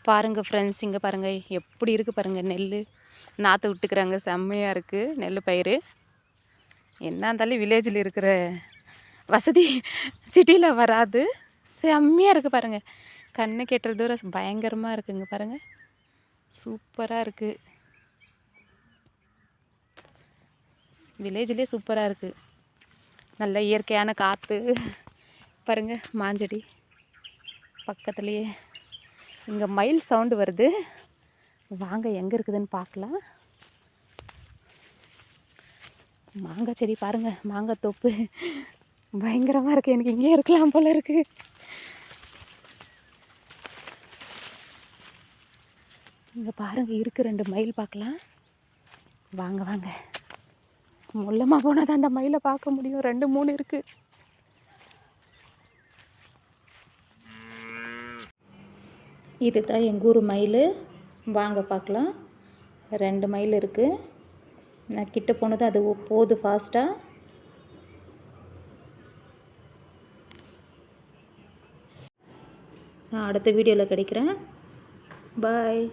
பாருங்கள் ஃப்ரெண்ட்ஸ், இங்கே பாருங்கள் எப்படி இருக்குது பாருங்கள். நெல் நாற்று விட்டுக்கிறாங்க, செம்மையாக இருக்குது நெல் பயிர். என்ன இருந்தாலும் வில்லேஜில் இருக்கிற வசதி சிட்டியில் வராது. செம்மையாக இருக்குது பாருங்கள். கண்ணு கெட்டுற தூரம் பயங்கரமாக இருக்குங்க பாருங்கள். சூப்பராக இருக்குது. வில்லேஜ்லேயே சூப்பராக இருக்குது. நல்ல இயற்கையான காற்று பாருங்கள். மாஞ்செடி பக்கத்துலேயே. இங்கே மயில் சவுண்டு வருது. வாங்க எங்கே இருக்குதுன்னு பார்க்கலாம். மாங்காய் செடி பாருங்கள், மாங்காய் தோப்பு பயங்கரமாக இருக்குது. எனக்கு இங்கேயே இருக்கலாம் போல் இருக்குது. இங்கே பாருங்கள் இருக்குது 2 மயில் பார்க்கலாம். வாங்க வாங்க, முள்ளமாக போனால் தான் அந்த மயிலை பார்க்க முடியும். 2 3 இருக்குது. இதுதான் எங்கள் ஊர் மயில். வாங்க பார்க்கலாம். 2 மயில் இருக்குது. நான் கிட்ட போனது அது போகுது ஃபாஸ்ட்டாக. நான் அடுத்த வீடியோவில் கிடைக்கிறேன். பாய்.